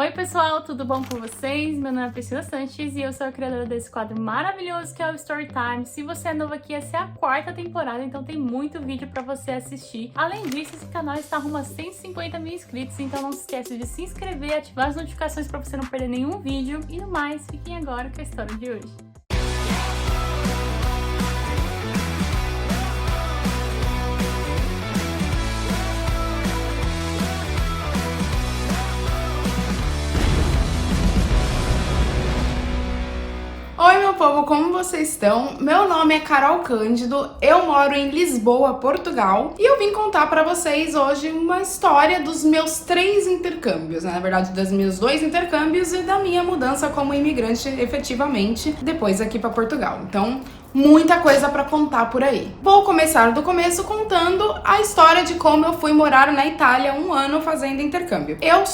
Oi pessoal, tudo bom com vocês? Meu nome é Priscila Sanches e eu sou a criadora desse quadro maravilhoso que é o Storytime. Se você é novo aqui, essa é a 4ª temporada, então tem muito vídeo pra você assistir. Além disso, esse canal está rumo a 150 mil inscritos, então não se esqueça de se inscrever, ativar as notificações pra você não perder nenhum vídeo. E no mais, fiquem agora com a história de hoje. Oi meu povo, como vocês estão? Meu nome é Carol Cândido, eu moro em Lisboa, Portugal, e eu vim contar pra vocês hoje uma história dos meus 3 intercâmbios, né? Na verdade dos meus 2 intercâmbios e da minha mudança como imigrante efetivamente depois aqui pra Portugal. Então, muita coisa pra contar por aí. Vou começar do começo contando a história de como eu fui morar na Itália 1 ano fazendo intercâmbio. Eu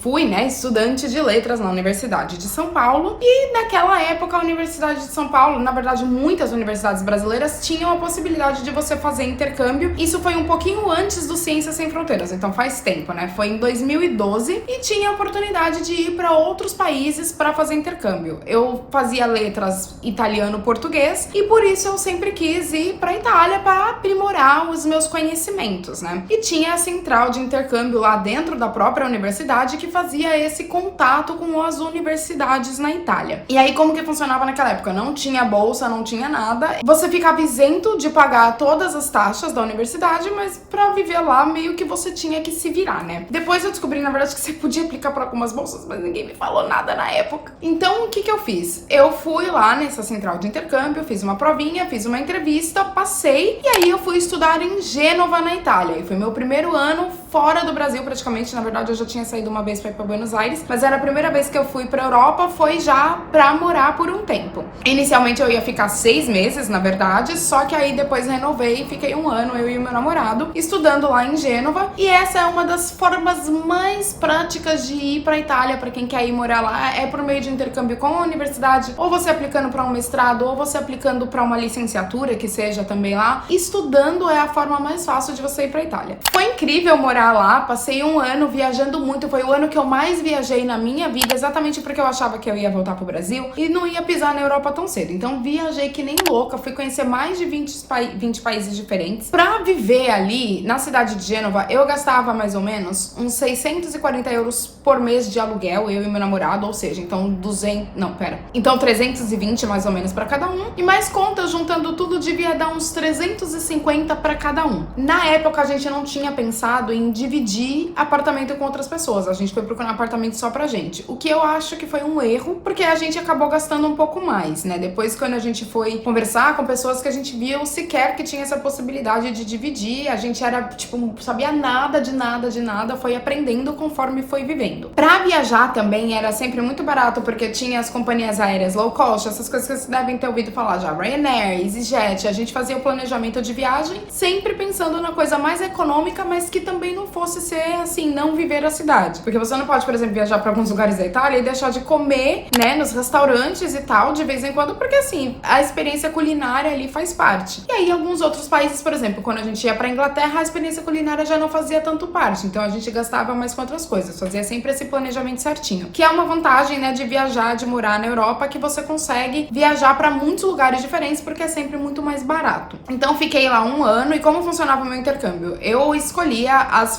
fui, estudante de letras na Universidade de São Paulo, e naquela época a Universidade de São Paulo, na verdade muitas universidades brasileiras tinham a possibilidade de você fazer intercâmbio. Isso foi um pouquinho antes do Ciências Sem Fronteiras, então faz tempo, né? Foi em 2012 e tinha a oportunidade de ir para outros países para fazer intercâmbio. Eu fazia letras italiano-português, e por isso eu sempre quis ir pra Itália para aprimorar os meus conhecimentos, né? E tinha a central de intercâmbio lá dentro da própria universidade que fazia esse contato com as universidades na Itália. E aí como que funcionava naquela época? Não tinha bolsa, não tinha nada. Você ficava isento de pagar todas as taxas da universidade, mas pra viver lá meio que você tinha que se virar, né? Depois eu descobri, na verdade, que você podia aplicar para algumas bolsas, mas ninguém me falou nada na época. Então o que eu fiz? Eu fui lá nessa central de intercâmbio, fiz uma provinha, fiz uma entrevista, passei, e aí eu fui estudar em Gênova, na Itália. E foi meu primeiro ano fora do Brasil, praticamente. Na verdade, eu já tinha saído uma vez pra ir pra Buenos Aires, mas era a primeira vez que eu fui pra Europa, foi já pra morar por um tempo. Inicialmente eu ia ficar 6 meses, na verdade, só que aí depois renovei e fiquei 1 ano, eu e o meu namorado, estudando lá em Gênova. E essa é uma das formas mais práticas de ir pra Itália, pra quem quer ir morar lá, é por meio de intercâmbio com a universidade, ou você aplicando pra um mestrado, ou você aplicando para uma licenciatura, que seja também lá. Estudando é a forma mais fácil de você ir pra Itália. Foi incrível morar lá, passei 1 ano viajando muito, foi o ano que eu mais viajei na minha vida, exatamente porque eu achava que eu ia voltar pro Brasil e não ia pisar na Europa tão cedo. Então viajei que nem louca, fui conhecer mais de 20 países diferentes. Pra viver ali, na cidade de Gênova, eu gastava mais ou menos uns 640 euros por mês de aluguel, eu e meu namorado, ou seja, então 320 mais ou menos pra cada um, e mais contas, juntando tudo, devia dar uns 350 pra cada um. Na época, a gente não tinha pensado em dividir apartamento com outras pessoas. A gente foi procurar um apartamento só pra gente. O que eu acho que foi um erro, porque a gente acabou gastando um pouco mais, né? Depois, quando a gente foi conversar com pessoas que a gente viu sequer que tinha essa possibilidade de dividir, a gente era, não sabia nada de nada, foi aprendendo conforme foi vivendo. Pra viajar também era sempre muito barato, porque tinha as companhias aéreas low cost, essas coisas que vocês devem ter ouvido falar já, Ryanair, EasyJet. A gente fazia o planejamento de viagem sempre pensando na coisa mais econômica, mas que também não fosse ser, assim, não viver a cidade. Porque você não pode, por exemplo, viajar pra alguns lugares da Itália e deixar de comer, né, nos restaurantes e tal, de vez em quando, porque, assim, a experiência culinária ali faz parte. E aí, alguns outros países, por exemplo, quando a gente ia pra Inglaterra, a experiência culinária já não fazia tanto parte. Então, a gente gastava mais com outras coisas. Fazia sempre esse planejamento certinho. Que é uma vantagem, né, de viajar, de morar na Europa, que você consegue viajar pra muitos lugares diferentes, porque é sempre muito mais barato. Então fiquei lá 1 ano, e como funcionava o meu intercâmbio? Eu escolhia as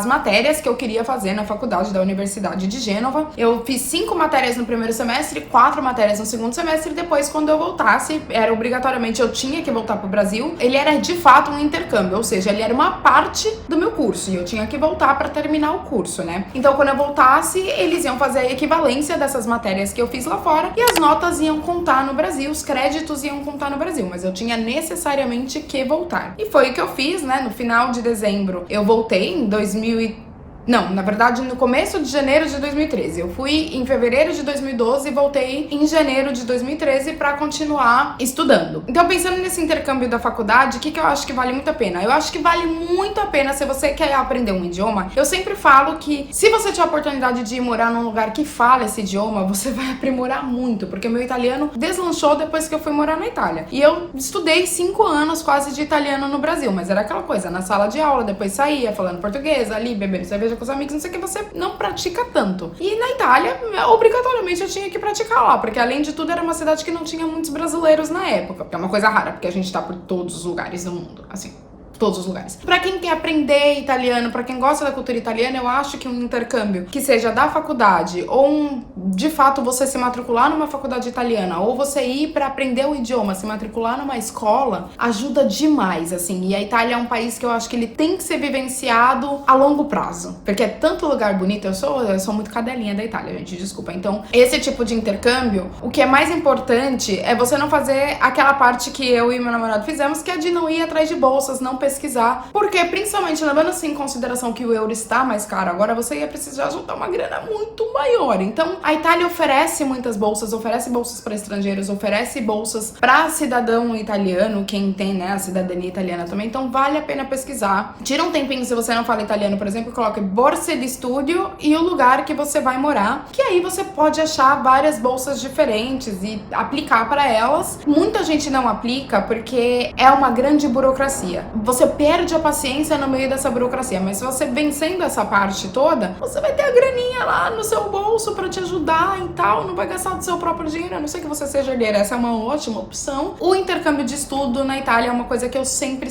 matérias que eu queria fazer na faculdade da Universidade de Gênova. Eu fiz 5 matérias no primeiro semestre, 4 matérias no segundo semestre, e depois, quando eu voltasse, obrigatoriamente eu tinha que voltar pro Brasil. Ele era de fato um intercâmbio, ou seja, ele era uma parte do meu curso, e eu tinha que voltar pra terminar o curso, né? Então quando eu voltasse, eles iam fazer a equivalência dessas matérias que eu fiz lá fora, e as notas iam contar no Brasil, os créditos iam contar no Brasil, mas eu tinha necessariamente que voltar. E foi o que eu fiz, né? No final de dezembro eu voltei em na verdade, no começo de janeiro de 2013. Eu fui em fevereiro de 2012 e voltei em janeiro de 2013 pra continuar estudando. Então, pensando nesse intercâmbio da faculdade, o que eu acho que vale muito a pena? Eu acho que vale muito a pena se você quer aprender um idioma. Eu sempre falo que se você tiver a oportunidade de ir morar num lugar que fala esse idioma, você vai aprimorar muito, porque meu italiano deslanchou depois que eu fui morar na Itália. E eu estudei 5 anos quase de italiano no Brasil, mas era aquela coisa, na sala de aula, depois saía falando português, ali bebendo cerveja igreja com os amigos, não sei o que, você não pratica tanto. E na Itália, obrigatoriamente eu tinha que praticar lá, porque além de tudo era uma cidade que não tinha muitos brasileiros na época, que é uma coisa rara, porque a gente tá por todos os lugares do mundo, assim. Todos os lugares. Pra quem quer aprender italiano, pra quem gosta da cultura italiana, eu acho que um intercâmbio que seja da faculdade ou de fato você se matricular numa faculdade italiana ou você ir pra aprender o idioma, se matricular numa escola, ajuda demais, assim. E a Itália é um país que eu acho que ele tem que ser vivenciado a longo prazo, porque é tanto lugar bonito. Eu sou muito cadelinha da Itália, gente, desculpa. Então, esse tipo de intercâmbio, o que é mais importante é você não fazer aquela parte que eu e meu namorado fizemos, que é de não ir atrás de bolsas, não pesquisar, porque principalmente levando assim em consideração que o euro está mais caro agora, você ia precisar juntar uma grana muito maior. Então a Itália oferece muitas bolsas, oferece bolsas para estrangeiros, oferece bolsas para cidadão italiano, quem tem, né, a cidadania italiana também. Então vale a pena pesquisar. Tira um tempinho, se você não fala italiano, por exemplo, coloque borsa de estudio e o lugar que você vai morar, que aí você pode achar várias bolsas diferentes e aplicar para elas. Muita gente não aplica porque é uma grande burocracia. Você perde a paciência no meio dessa burocracia, mas se você vencendo essa parte toda, você vai ter a graninha lá no seu bolso pra te ajudar e tal, não vai gastar do seu próprio dinheiro, a não ser que você seja herdeira. Essa é uma ótima opção. O intercâmbio de estudo na Itália é uma coisa que eu sempre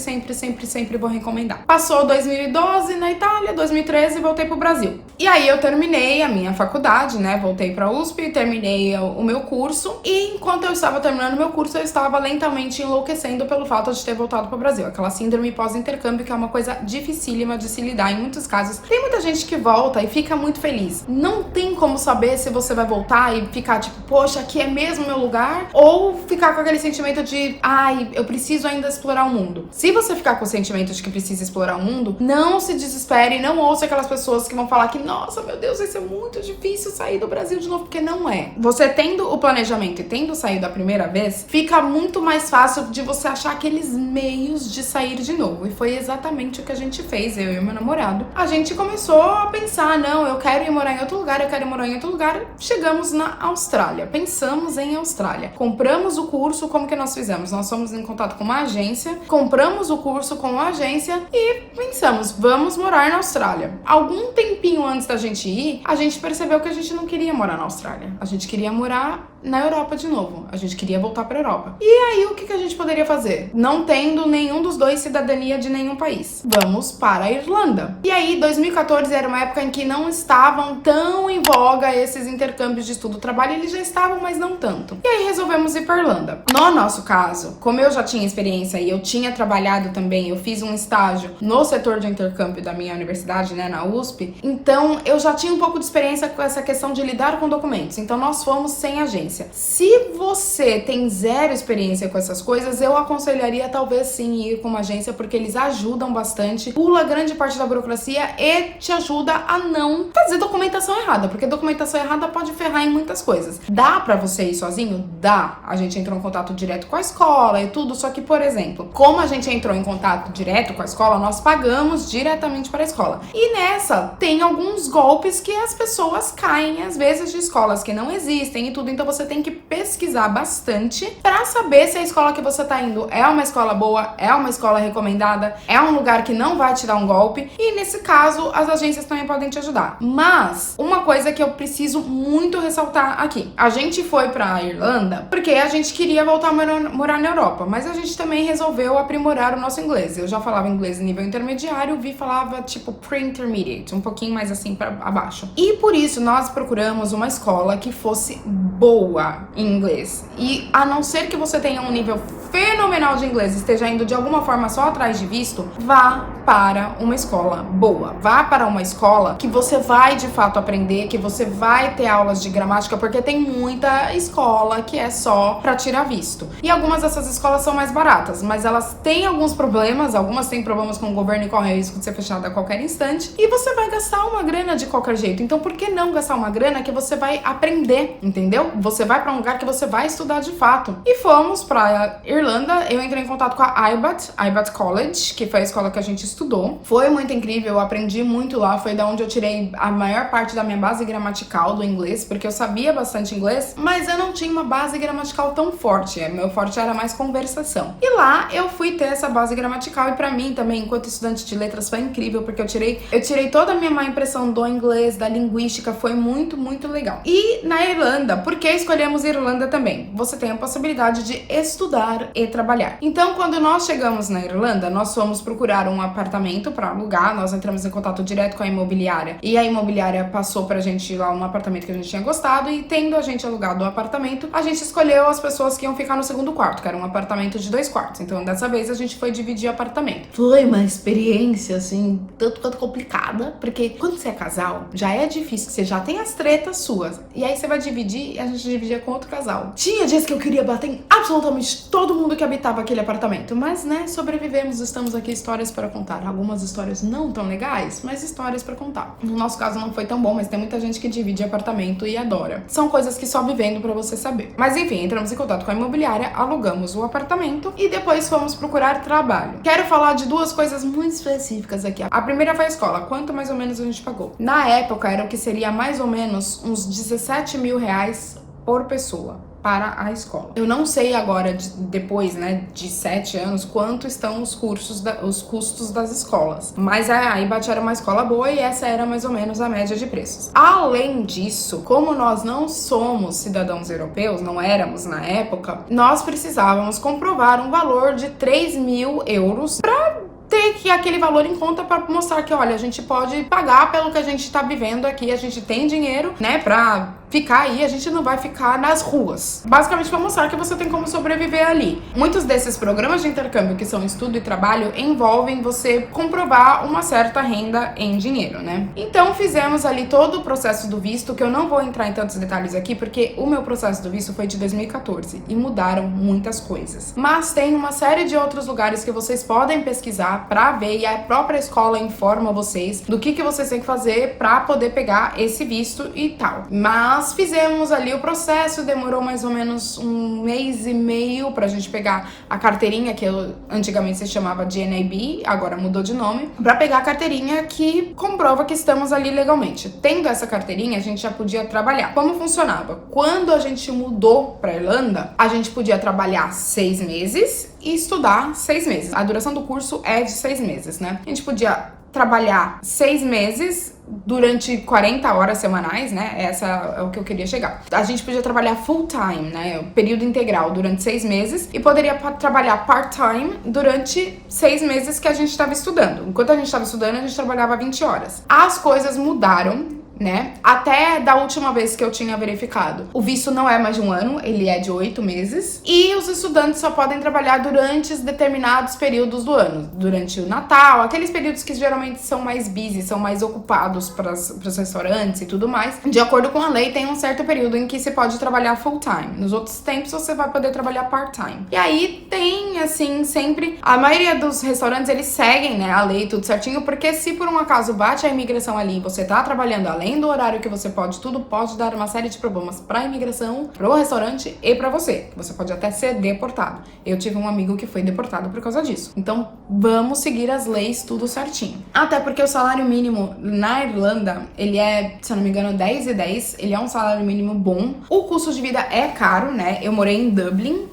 vou recomendar. Passou 2012 na Itália, 2013 voltei pro Brasil. E aí eu terminei a minha faculdade, né, voltei pra USP, terminei o meu curso, e enquanto eu estava terminando o meu curso, eu estava lentamente enlouquecendo pelo fato de ter voltado pro Brasil. Aquela síndrome pós-intercâmbio, que é uma coisa dificílima de se lidar em muitos casos. Tem muita gente que volta e fica muito feliz. Não tem como saber se você vai voltar e ficar tipo, poxa, aqui é mesmo meu lugar, ou ficar com aquele sentimento de, ai, eu preciso ainda explorar o mundo. Se você ficar com o sentimento de que precisa explorar o mundo, não se desespere, não ouça aquelas pessoas que vão falar que, nossa, meu Deus, vai ser muito difícil sair do Brasil de novo, porque não é. Você tendo o planejamento e tendo saído a primeira vez, fica muito mais fácil de você achar aqueles meios de sair de novo. E foi exatamente o que a gente fez, eu e o meu namorado. A gente começou a pensar, não, eu quero ir morar em outro lugar, eu quero ir morar em outro lugar. Chegamos na Austrália, pensamos em Austrália. Compramos o curso, como que nós fizemos? Nós fomos em contato com uma agência, compramos o curso com a agência e pensamos, vamos morar na Austrália. Algum tempinho antes da gente ir, a gente percebeu que a gente não queria morar na Austrália. A gente queria morar na Europa de novo. A gente queria voltar pra Europa. E aí, o que a gente poderia fazer? Não tendo nenhum dos dois cidadania de nenhum país. Vamos para a Irlanda. E aí, 2014 era uma época em que não estavam tão em voga esses intercâmbios de estudo-trabalho. Eles já estavam, mas não tanto. E aí, resolvemos ir pra Irlanda. No nosso caso, como eu já tinha experiência e eu tinha trabalhado também, eu fiz um estágio no setor de intercâmbio da minha universidade, né, na USP. Então, eu já tinha um pouco de experiência com essa questão de lidar com documentos. Então, nós fomos sem agência. Se você tem zero experiência com essas coisas, eu aconselharia talvez sim ir com uma agência, porque eles ajudam bastante, pula grande parte da burocracia e te ajuda a não fazer documentação errada, porque documentação errada pode ferrar em muitas coisas. Dá pra você ir sozinho? Dá. A gente entrou em contato direto com a escola e tudo, só que, por exemplo, como a gente entrou em contato direto com a escola, nós pagamos diretamente para a escola. E nessa, tem alguns golpes que as pessoas caem, às vezes, de escolas que não existem e tudo, então você tem que pesquisar bastante pra saber se a escola que você tá indo é uma escola boa, é uma escola recomendada, é um lugar que não vai te dar um golpe, e nesse caso as agências também podem te ajudar. Mas uma coisa que eu preciso muito ressaltar aqui, a gente foi pra Irlanda porque a gente queria voltar a morar na Europa, mas a gente também resolveu aprimorar o nosso inglês. Eu já falava inglês em nível intermediário, o Vi falava tipo pre-intermediate, um pouquinho mais assim pra abaixo. E por isso nós procuramos uma escola que fosse boa em inglês. E a não ser que você tenha um nível fenomenal de inglês e esteja indo de alguma forma só atrás de visto, vá para uma escola boa. Vá para uma escola que você vai de fato aprender, que você vai ter aulas de gramática, porque tem muita escola que é só pra tirar visto. E algumas dessas escolas são mais baratas, mas elas têm alguns problemas, algumas têm problemas com o governo e correm o risco de ser fechada a qualquer instante, e você vai gastar uma grana de qualquer jeito. Então por que não gastar uma grana que você vai aprender, entendeu? Você vai pra um lugar que você vai estudar de fato. E fomos pra Irlanda Irlanda, eu entrei em contato com a IBAT College, que foi a escola que a gente estudou. Foi muito incrível, eu aprendi muito lá, foi da onde eu tirei a maior parte da minha base gramatical do inglês, porque eu sabia bastante inglês, mas eu não tinha uma base gramatical tão forte, meu forte era mais conversação. E lá eu fui ter essa base gramatical e pra mim também, enquanto estudante de letras, foi incrível, porque eu tirei toda a minha má impressão do inglês, da linguística, foi muito, muito legal. E na Irlanda, por que escolhemos Irlanda também? Você tem a possibilidade de estudar e trabalhar. Então, quando nós chegamos na Irlanda, nós fomos procurar um apartamento para alugar, nós entramos em contato direto com a imobiliária e a imobiliária passou pra gente lá um apartamento que a gente tinha gostado e tendo a gente alugado o apartamento, a gente escolheu as pessoas que iam ficar no segundo quarto, que era um apartamento de 2 quartos. Então, dessa vez a gente foi dividir o apartamento. Foi uma experiência, assim, tanto quanto complicada, porque quando você é casal, já é difícil, que você já tem as tretas suas. E aí você vai dividir e a gente dividia com outro casal. Tinha dias que eu queria bater em absolutamente todo mundo que habitava aquele apartamento, mas, né, sobrevivemos, estamos aqui, histórias para contar. Algumas histórias não tão legais, mas histórias para contar. No nosso caso não foi tão bom, mas tem muita gente que divide apartamento e adora. São coisas que só vivendo pra você saber. Mas enfim, entramos em contato com a imobiliária, alugamos o apartamento e depois fomos procurar trabalho. Quero falar de 2 coisas muito específicas aqui. A primeira foi a escola. Quanto mais ou menos a gente pagou? Na época era o que seria mais ou menos uns 17 mil reais por pessoa para a escola. Eu não sei agora, depois, né, de 7 anos, quanto estão os custos das escolas. Mas a IBAT era uma escola boa e essa era mais ou menos a média de preços. Além disso, como nós não somos cidadãos europeus, não éramos na época, nós precisávamos comprovar um valor de 3 mil euros para ter que aquele valor em conta para mostrar que, olha, a gente pode pagar pelo que a gente tá vivendo aqui, a gente tem dinheiro, né, pra ficar aí, a gente não vai ficar nas ruas. Basicamente pra mostrar que você tem como sobreviver ali. Muitos desses programas de intercâmbio que são estudo e trabalho envolvem você comprovar uma certa renda em dinheiro, né? Então fizemos ali todo o processo do visto, que eu não vou entrar em tantos detalhes aqui, porque o meu processo do visto foi de 2014 e mudaram muitas coisas. Mas tem uma série de outros lugares que vocês podem pesquisar pra ver e a própria escola informa vocês do que vocês têm que fazer pra poder pegar esse visto e tal. Mas fizemos ali o processo, demorou mais ou menos 1 mês e meio pra gente pegar a carteirinha, que antigamente se chamava de NIB, agora mudou de nome, pra pegar a carteirinha que comprova que estamos ali legalmente. Tendo essa carteirinha, a gente já podia trabalhar. Como funcionava? Quando a gente mudou pra Irlanda, a gente podia trabalhar 6 meses e estudar 6 meses. A duração do curso é de 6 meses, né? A gente podia trabalhar 6 meses durante 40 horas semanais, né? Essa é o que eu queria chegar. A gente podia trabalhar full time, né? O período integral durante 6 meses e poderia trabalhar part time durante 6 meses que a gente estava estudando. Enquanto a gente estava estudando, a gente trabalhava 20 horas. As coisas mudaram, né? Até da última vez que eu tinha verificado. O visto não é mais de 1 ano, ele é de 8 meses. E os estudantes só podem trabalhar durante determinados períodos do ano. Durante o Natal, aqueles períodos que geralmente são mais busy, são mais ocupados para os restaurantes e tudo mais. De acordo com a lei, tem um certo período em que se pode trabalhar full time. Nos outros tempos, você vai poder trabalhar part time. E aí tem, assim, sempre... A maioria dos restaurantes, eles seguem, né, a lei tudo certinho, porque se por um acaso bate a imigração ali e você tá trabalhando além do horário que você pode, tudo pode dar uma série de problemas pra imigração, pro restaurante e pra você. Você pode até ser deportado. Eu tive um amigo que foi deportado por causa disso. Então, vamos seguir as leis tudo certinho. Até porque o salário mínimo na Irlanda, ele é, se eu não me engano, 10,10. Ele é um salário mínimo bom. O custo de vida é caro, né? Eu morei em Dublin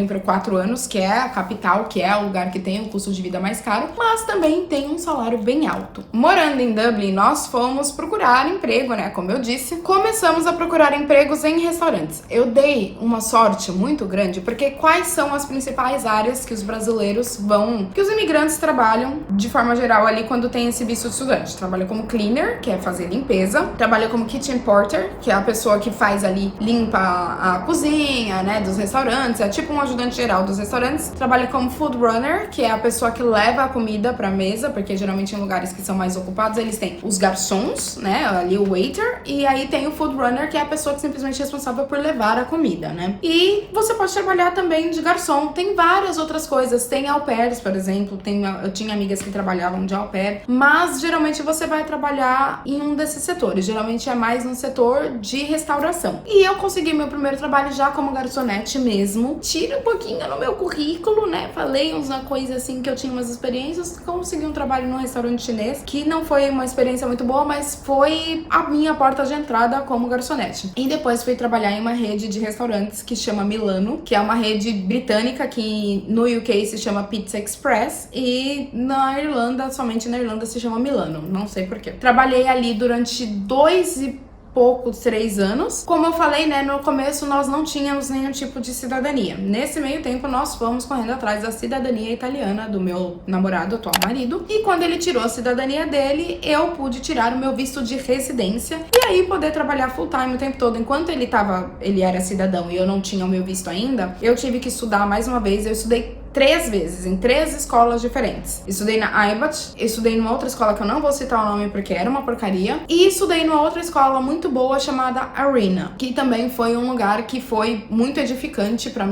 por 4 anos, que é a capital, que é o lugar que tem o custo de vida mais caro, mas também tem um salário bem alto. Morando em Dublin, nós fomos procurar emprego, né? Como eu disse, começamos a procurar empregos em restaurantes. Eu dei uma sorte muito grande, porque quais são as principais áreas que os brasileiros que os imigrantes trabalham de forma geral ali quando tem esse visto de estudante? Trabalha como cleaner, que é fazer limpeza, trabalha como kitchen porter, que é a pessoa que faz ali, limpa a cozinha, né, dos restaurantes, é tipo um ajudante geral dos restaurantes. Trabalha como food runner, que é a pessoa que leva a comida pra mesa, porque geralmente em lugares que são mais ocupados, eles têm os garçons, né, ali o waiter, e aí tem o food runner, que é a pessoa que simplesmente é responsável por levar a comida, né. E você pode trabalhar também de garçom. Tem várias outras coisas, tem au pairs, por exemplo, eu tinha amigas que trabalhavam de au pair, mas geralmente você vai trabalhar em um desses setores, geralmente é mais no setor de restauração. E eu consegui meu primeiro trabalho já como garçonete mesmo, mesmo. Tira um pouquinho no meu currículo, né? Falei uma coisa assim que eu tinha umas experiências. Consegui um trabalho num restaurante chinês, que não foi uma experiência muito boa, mas foi a minha porta de entrada como garçonete. E depois fui trabalhar em uma rede de restaurantes que chama Milano, que é uma rede britânica que no UK se chama Pizza Express e na Irlanda, somente na Irlanda, se chama Milano. Não sei porquê. Trabalhei ali durante 3 anos. Como eu falei, né, no começo nós não tínhamos nenhum tipo de cidadania. Nesse meio tempo nós fomos correndo atrás da cidadania italiana do meu namorado, atual marido, e quando ele tirou a cidadania dele, eu pude tirar o meu visto de residência e aí poder trabalhar full time o tempo todo. Enquanto ele era cidadão e eu não tinha o meu visto ainda, eu tive que estudar mais uma vez. Eu estudei 3 vezes, em 3 escolas diferentes. Estudei na IBAT, estudei numa outra escola que eu não vou citar o nome porque era uma porcaria, e estudei numa outra escola muito boa chamada Arena, que também foi um lugar que foi muito edificante para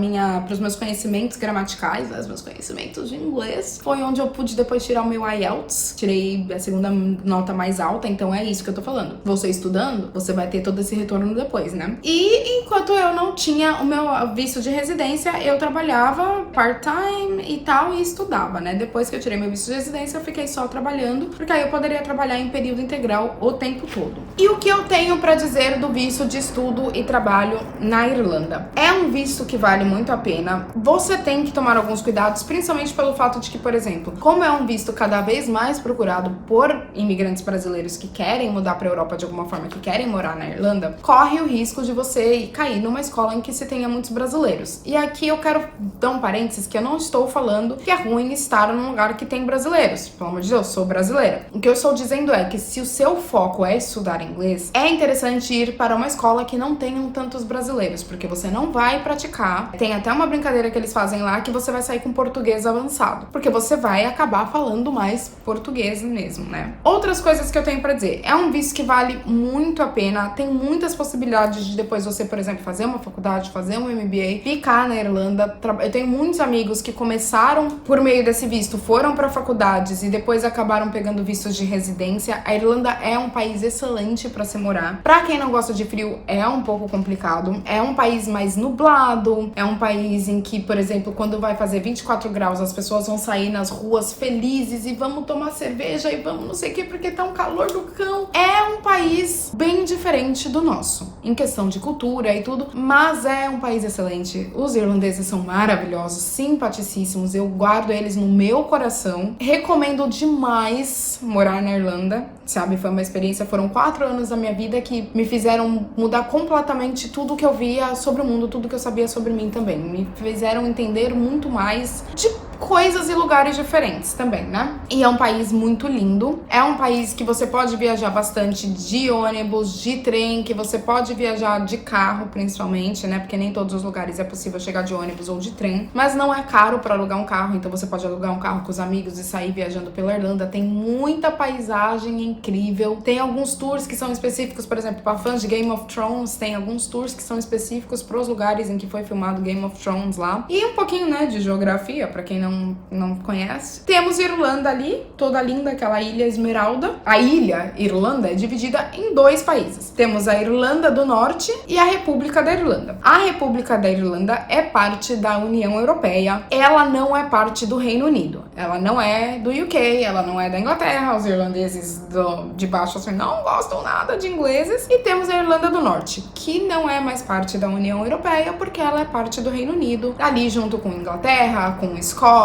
os meus conhecimentos gramaticais, os meus conhecimentos de inglês. Foi onde eu pude depois tirar o meu IELTS, tirei a segunda nota mais alta, então é isso que eu tô falando. Você estudando, você vai ter todo esse retorno depois, né? E enquanto eu não tinha o meu visto de residência, eu trabalhava part-time e tal, e estudava, né? Depois que eu tirei meu visto de residência, eu fiquei só trabalhando, porque aí eu poderia trabalhar em período integral o tempo todo. E o que eu tenho pra dizer do visto de estudo e trabalho na Irlanda? É um visto que vale muito a pena. Você tem que tomar alguns cuidados, principalmente pelo fato de que, por exemplo, como é um visto cada vez mais procurado por imigrantes brasileiros que querem mudar pra Europa de alguma forma, que querem morar na Irlanda, corre o risco de você cair numa escola em que se tenha muitos brasileiros. E aqui eu quero dar um parênteses que eu não estou falando que é ruim estar num lugar que tem brasileiros. Pelo amor de Deus, sou brasileira. O que eu estou dizendo é que se o seu foco é estudar inglês, é interessante ir para uma escola que não tenham tantos brasileiros, porque você não vai praticar. Tem até uma brincadeira que eles fazem lá que você vai sair com português avançado, porque você vai acabar falando mais português mesmo, né? Outras coisas que eu tenho pra dizer. É um visto que vale muito a pena, tem muitas possibilidades de depois você, por exemplo, fazer uma faculdade, fazer um MBA, ficar na Irlanda. Eu tenho muitos amigos que começaram por meio desse visto, foram para faculdades e depois acabaram pegando vistos de residência. A Irlanda é um país excelente para se morar. Para quem não gosta de frio, é um pouco complicado. É um país mais nublado, é um país em que, por exemplo, quando vai fazer 24 graus, as pessoas vão sair nas ruas felizes e vamos tomar cerveja e vamos não sei o que, porque tá um calor do cão. É um país bem diferente do nosso, em questão de cultura e tudo, mas é um país excelente. Os irlandeses são maravilhosos, simpaticíssimos, eu guardo eles no meu coração. Recomendo demais morar na Irlanda, sabe? Foi uma experiência, foram 4 anos da minha vida que me fizeram mudar completamente tudo que eu via sobre o mundo, tudo que eu sabia sobre mim também. Me fizeram entender muito mais de coisas e lugares diferentes também, né? E é um país muito lindo. É um país que você pode viajar bastante de ônibus, de trem, que você pode viajar de carro, principalmente, né? Porque nem todos os lugares é possível chegar de ônibus ou de trem. Mas não é caro para alugar um carro, então você pode alugar um carro com os amigos e sair viajando pela Irlanda. Tem muita paisagem incrível. Tem alguns tours que são específicos, por exemplo, para fãs de Game of Thrones, tem alguns tours que são específicos para os lugares em que foi filmado Game of Thrones lá. E um pouquinho, né, de geografia, para quem não conhece. Temos Irlanda ali, toda linda, aquela ilha Esmeralda. A ilha Irlanda é dividida em 2 países. Temos a Irlanda do Norte e a República da Irlanda. A República da Irlanda é parte da União Europeia. Ela não é parte do Reino Unido. Ela não é do UK, ela não é da Inglaterra. Os irlandeses de baixo assim não gostam nada de ingleses. E temos a Irlanda do Norte, que não é mais parte da União Europeia porque ela é parte do Reino Unido, ali junto com Inglaterra, com Escócia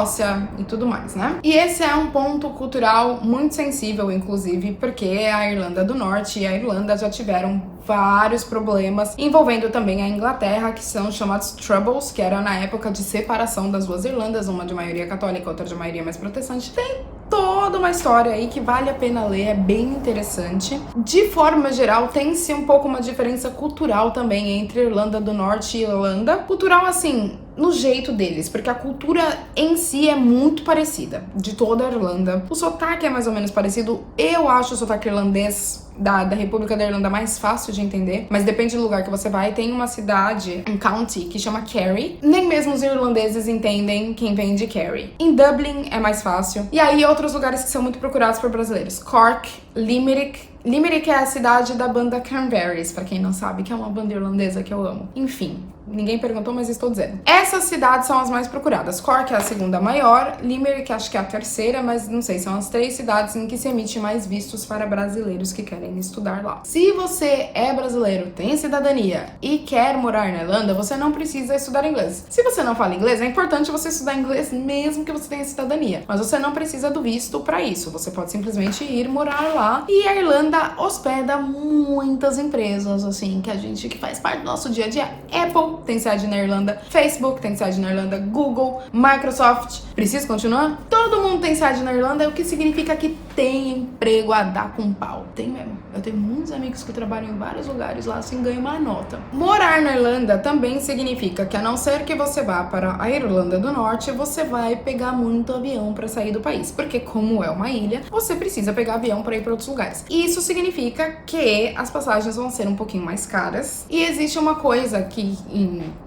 e tudo mais, né? E esse é um ponto cultural muito sensível, inclusive, porque a Irlanda do Norte e a Irlanda já tiveram vários problemas envolvendo também a Inglaterra, que são chamados Troubles, que era na época de separação das 2 Irlandas, uma de maioria católica, outra de maioria mais protestante. Tem toda uma história aí que vale a pena ler, é bem interessante. De forma geral, tem-se um pouco uma diferença cultural também entre Irlanda do Norte e Irlanda. Cultural, assim, no jeito deles, porque a cultura em si é muito parecida, de toda a Irlanda. O sotaque é mais ou menos parecido. Eu acho o sotaque irlandês da República da Irlanda mais fácil de entender, mas depende do lugar que você vai. Tem uma cidade, um county, que chama Kerry. Nem mesmo os irlandeses entendem quem vem de Kerry. Em Dublin é mais fácil. E aí outros lugares que são muito procurados por brasileiros: Cork, Limerick, Limerick é a cidade da banda Cranberries, pra quem não sabe, que é uma banda irlandesa que eu amo. Enfim, ninguém perguntou, mas estou dizendo. Essas cidades são as mais procuradas. Cork é a segunda maior, Limerick acho que é a terceira, mas não sei, são as 3 cidades em que se emite mais vistos para brasileiros que querem estudar lá. Se você é brasileiro, tem cidadania e quer morar na Irlanda, você não precisa estudar inglês. Se você não fala inglês, é importante você estudar inglês mesmo que você tenha cidadania, mas você não precisa do visto para isso. Você pode simplesmente ir morar lá, e a Irlanda hospeda muitas empresas, assim, que faz parte do nosso dia a dia. Apple tem sede na Irlanda, Facebook tem sede na Irlanda, Google, Microsoft. Preciso continuar? Todo mundo tem sede na Irlanda, o que significa que tem emprego a dar com pau. Tem mesmo. Eu tenho muitos amigos que trabalham em vários lugares lá, assim, ganham uma nota. Morar na Irlanda também significa que, a não ser que você vá para a Irlanda do Norte, você vai pegar muito avião para sair do país, porque como é uma ilha, você precisa pegar avião para ir para outros lugares. Isso significa que as passagens vão ser um pouquinho mais caras, e existe uma coisa aqui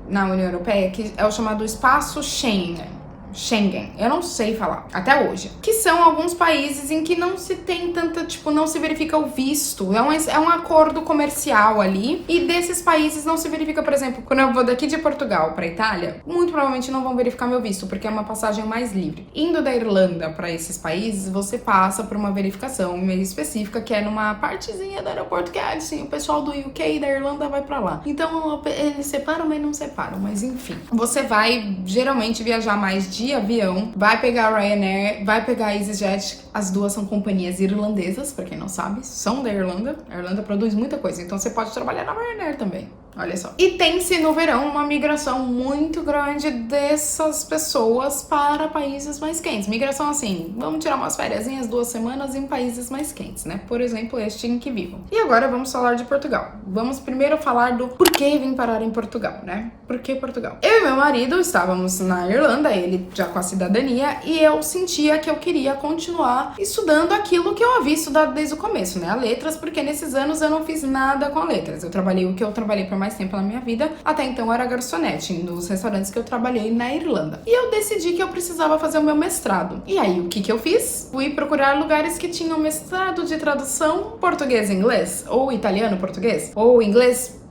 na União Europeia que é o chamado espaço Schengen, eu não sei falar, até hoje, que são alguns países em que não se tem tanta, não se verifica o visto, é um acordo comercial ali, e desses países não se verifica, por exemplo, quando eu vou daqui de Portugal pra Itália, muito provavelmente não vão verificar meu visto, porque é uma passagem mais livre. Indo da Irlanda pra esses países, você passa por uma verificação meio específica, que é numa partezinha do aeroporto, que é assim, o pessoal do UK e da Irlanda vai pra lá. Então, eles separam, mas não separam, mas enfim. Você vai, geralmente, viajar mais de avião, vai pegar a Ryanair, vai pegar a EasyJet, as duas são companhias irlandesas, pra quem não sabe, são da Irlanda. A Irlanda produz muita coisa, então você pode trabalhar na Ryanair também. Olha só. E tem-se no verão uma migração muito grande dessas pessoas para países mais quentes. Migração assim, vamos tirar umas fériasinhas, 2 semanas em países mais quentes, né? Por exemplo, este em que vivo. E agora vamos falar de Portugal. Vamos primeiro falar do porquê vim parar em Portugal, né? Por que Portugal? Eu e meu marido estávamos na Irlanda, ele já com a cidadania, e eu sentia que eu queria continuar estudando aquilo que eu havia estudado desde o começo, né? A letras, porque nesses anos eu não fiz nada com a letras. Eu trabalhei o que eu trabalhei por mais tempo na minha vida, até então era garçonete nos restaurantes que eu trabalhei na Irlanda. E eu decidi que eu precisava fazer o meu mestrado. E aí, o que eu fiz? Fui procurar lugares que tinham mestrado de tradução português-inglês, ou italiano-português, ou inglês.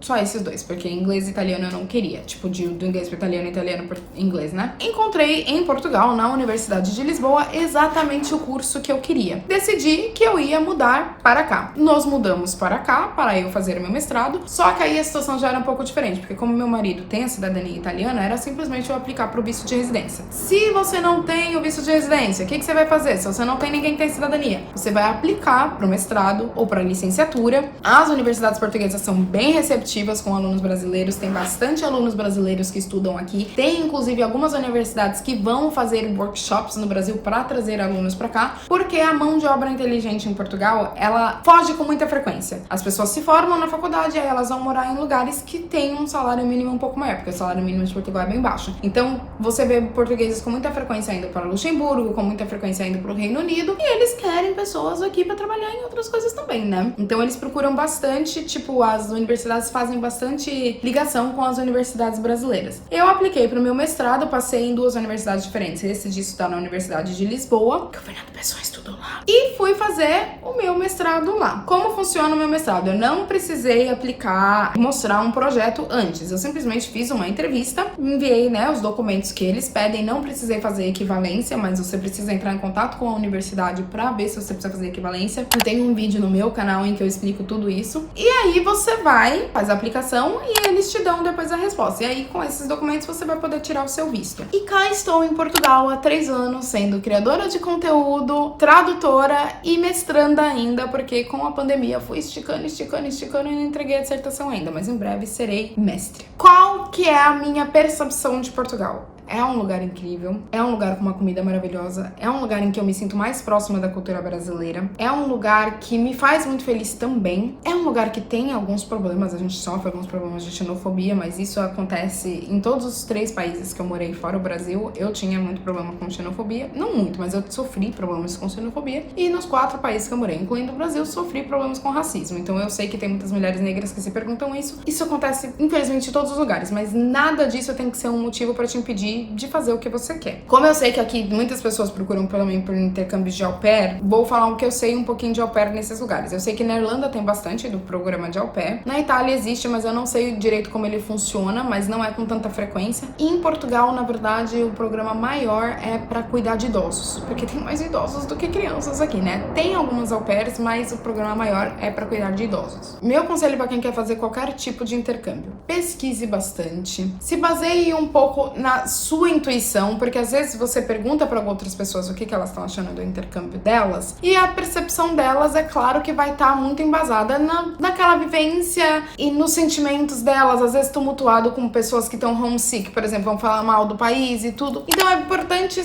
Só esses dois, porque inglês e italiano eu não queria. Tipo, do inglês pro italiano, italiano pro inglês, né? Encontrei em Portugal, na Universidade de Lisboa, exatamente o curso que eu queria. Decidi que eu ia mudar para cá. Nós mudamos para cá, para eu fazer o meu mestrado. Só que aí a situação já era um pouco diferente, porque como meu marido tem a cidadania italiana, era simplesmente eu aplicar pro visto de residência. Se você não tem o visto de residência, o que você vai fazer? Se você não tem ninguém que tem cidadania, você vai aplicar pro mestrado ou pra licenciatura. As universidades portuguesas são bem receptivas com alunos brasileiros, tem bastante alunos brasileiros que estudam aqui, tem inclusive algumas universidades que vão fazer workshops no Brasil para trazer alunos para cá, porque a mão de obra inteligente em Portugal, ela foge com muita frequência. As pessoas se formam na faculdade e aí elas vão morar em lugares que têm um salário mínimo um pouco maior, porque o salário mínimo de Portugal é bem baixo. Então, você vê portugueses com muita frequência indo para Luxemburgo, com muita frequência indo para o Reino Unido, e eles querem pessoas aqui para trabalhar em outras coisas também, né? Então, eles procuram bastante, tipo, as universidades fazem bastante ligação com as universidades brasileiras. Eu apliquei para o meu mestrado, passei em 2 universidades diferentes. Decidi estudar na Universidade de Lisboa, que o Fernando Pessoa estudou lá, e fui fazer o meu mestrado lá. Como funciona o meu mestrado? Eu não precisei aplicar, mostrar um projeto antes. Eu simplesmente fiz uma entrevista, enviei, né, os documentos que eles pedem. Não precisei fazer equivalência, mas você precisa entrar em contato com a universidade para ver se você precisa fazer equivalência. Eu tenho um vídeo no meu canal em que eu explico tudo isso. E aí você vai, faz a aplicação e eles te dão depois a resposta. E aí, com esses documentos, você vai poder tirar o seu visto. E cá estou em Portugal há 3 anos, sendo criadora de conteúdo, tradutora e mestranda ainda, porque com a pandemia fui esticando e não entreguei a dissertação ainda, mas em breve serei mestre. Qual que é a minha percepção de Portugal? É um lugar incrível, é um lugar com uma comida maravilhosa, é um lugar em que eu me sinto mais próxima da cultura brasileira, é um lugar que me faz muito feliz também, é um lugar que tem alguns problemas, a gente sofre alguns problemas de xenofobia, mas isso acontece em todos os 3 países que eu morei fora o Brasil. Eu tinha muito problema com xenofobia, não muito, mas eu sofri problemas com xenofobia, e nos 4 países que eu morei, incluindo o Brasil, sofri problemas com racismo. Então eu sei que tem muitas mulheres negras que se perguntam isso. Isso acontece, infelizmente, em todos os lugares, mas nada disso tem que ser um motivo para te impedir de fazer o que você quer. Como eu sei que aqui muitas pessoas procuram também por intercâmbio de au pair, vou falar o que eu sei um pouquinho de au pair nesses lugares. Eu sei que na Irlanda tem bastante do programa de au pair. Na Itália existe, mas eu não sei direito como ele funciona, mas não é com tanta frequência. E em Portugal, na verdade, o programa maior é pra cuidar de idosos, porque tem mais idosos do que crianças aqui, né? Tem algumas au pairs, mas o programa maior é pra cuidar de idosos. Meu conselho pra quem quer fazer qualquer tipo de intercâmbio: pesquise bastante, se baseie um pouco na sua intuição, porque às vezes você pergunta pra outras pessoas o que elas estão achando do intercâmbio delas, e a percepção delas, é claro que vai estar muito embasada naquela vivência e nos sentimentos delas, às vezes tumultuado com pessoas que estão homesick, por exemplo, vão falar mal do país e tudo. Então é importante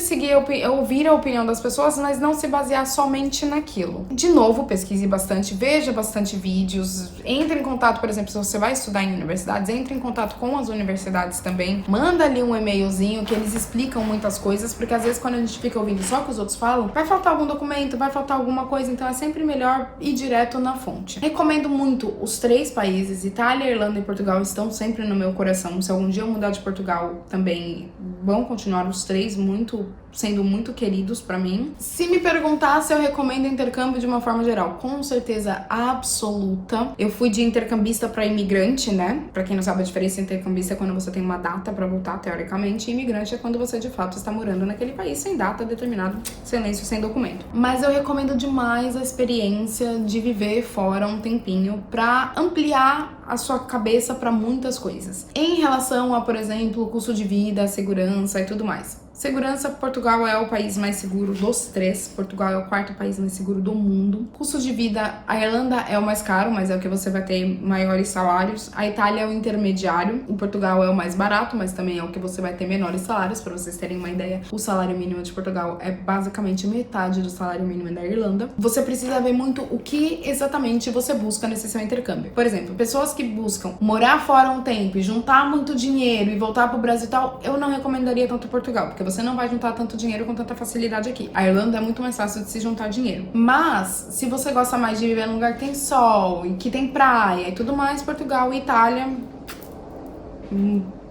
ouvir a opinião das pessoas, mas não se basear somente naquilo. De novo, pesquise bastante, veja bastante vídeos, entre em contato, por exemplo, se você vai estudar em universidades, entre em contato com as universidades também, manda ali um e-mailzinho que eles explicam muitas coisas, porque às vezes quando a gente fica ouvindo só o que os outros falam, vai faltar algum documento, vai faltar alguma coisa, então é sempre melhor ir direto na fonte. Recomendo muito os 3 países, Itália, Irlanda e Portugal estão sempre no meu coração. Se algum dia eu mudar de Portugal também, vão continuar os 3 sendo muito queridos pra mim. Se me perguntar se eu recomendo intercâmbio de uma forma geral, com certeza absoluta. Eu fui de intercambista pra imigrante, né? Pra quem não sabe, a diferença entre intercambista é quando você tem uma data pra voltar, teoricamente, e imigrante é quando você de fato está morando naquele país sem data, determinado, silêncio, sem documento. Mas eu recomendo demais a experiência de viver fora um tempinho pra ampliar a sua cabeça pra muitas coisas. Em relação a, por exemplo, custo de vida, segurança e tudo mais. Segurança, Portugal é o país mais seguro dos 3. Portugal é o 4º país mais seguro do mundo. Custo de vida, a Irlanda é o mais caro, mas é o que você vai ter maiores salários. A Itália é o intermediário. O Portugal é o mais barato, mas também é o que você vai ter menores salários. Para vocês terem uma ideia, o salário mínimo de Portugal é basicamente metade do salário mínimo da Irlanda. Você precisa ver muito o que exatamente você busca nesse seu intercâmbio. Por exemplo, pessoas que buscam morar fora um tempo e juntar muito dinheiro e voltar pro Brasil e tal, eu não recomendaria tanto Portugal, porque você não vai juntar tanto dinheiro com tanta facilidade aqui. A Irlanda é muito mais fácil de se juntar dinheiro. Mas, se você gosta mais de viver num lugar que tem sol e que tem praia e tudo mais, Portugal e Itália...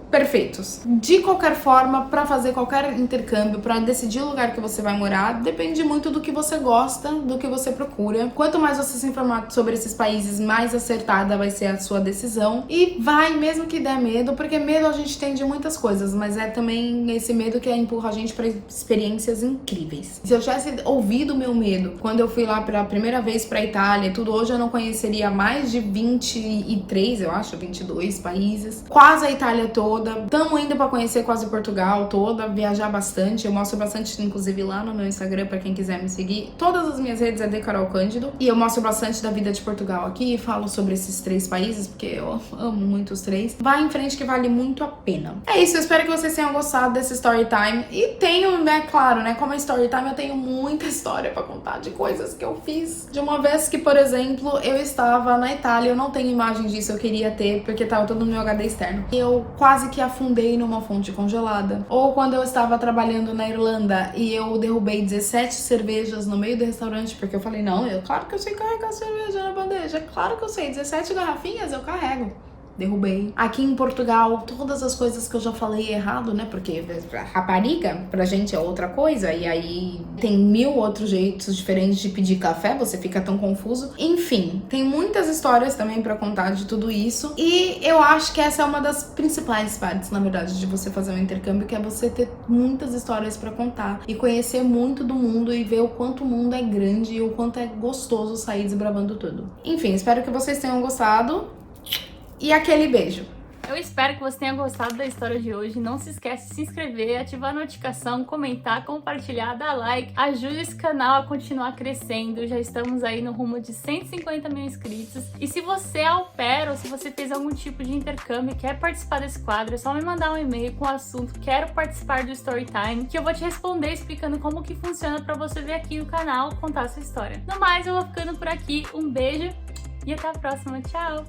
perfeitos. De qualquer forma, pra fazer qualquer intercâmbio, pra decidir o lugar que você vai morar, depende muito do que você gosta, do que você procura. Quanto mais você se informar sobre esses países, mais acertada vai ser a sua decisão. E vai, mesmo que der medo, porque medo a gente tem de muitas coisas, mas é também esse medo que empurra a gente pra experiências incríveis. Se eu tivesse ouvido o meu medo quando eu fui lá pela primeira vez pra Itália e tudo, hoje eu não conheceria mais de 23, eu acho, 22 países. Quase a Itália toda. Estamos indo pra conhecer quase Portugal toda, viajar bastante. Eu mostro bastante, inclusive, lá no meu Instagram, pra quem quiser me seguir. Todas as minhas redes é de Carol Cândido. E eu mostro bastante da vida de Portugal aqui, falo sobre esses 3 países, porque eu amo muito os 3. Vai em frente que vale muito a pena. É isso, eu espero que vocês tenham gostado desse story time. E tenho, né, claro, né, como é story time, eu tenho muita história pra contar de coisas que eu fiz. De uma vez que, por exemplo, eu estava na Itália, eu não tenho imagem disso, eu queria ter, porque tava todo no meu HD externo. Eu quase que afundei numa fonte congelada. Ou quando eu estava trabalhando na Irlanda e eu derrubei 17 cervejas no meio do restaurante, porque eu falei, não, claro que eu sei carregar cerveja na bandeja, claro que eu sei, 17 garrafinhas eu carrego. Derrubei. Aqui em Portugal, todas as coisas que eu já falei errado, né? Porque rapariga, pra gente é outra coisa. E aí tem 1000 outros jeitos diferentes de pedir café. Você fica tão confuso. Enfim, tem muitas histórias também pra contar de tudo isso. E eu acho que essa é uma das principais partes, na verdade, de você fazer um intercâmbio. Que é você ter muitas histórias pra contar. E conhecer muito do mundo e ver o quanto o mundo é grande. E o quanto é gostoso sair desbravando tudo. Enfim, espero que vocês tenham gostado. E aquele beijo. Eu espero que você tenha gostado da história de hoje. Não se esquece de se inscrever, ativar a notificação, comentar, compartilhar, dar like. Ajude esse canal a continuar crescendo. Já estamos aí no rumo de 150 mil inscritos. E se você é au pair ou se você fez algum tipo de intercâmbio e quer participar desse quadro, é só me mandar um e-mail com o assunto "Quero participar do Storytime", que eu vou te responder explicando como que funciona pra você vir aqui no canal contar a sua história. No mais, eu vou ficando por aqui. Um beijo e até a próxima. Tchau!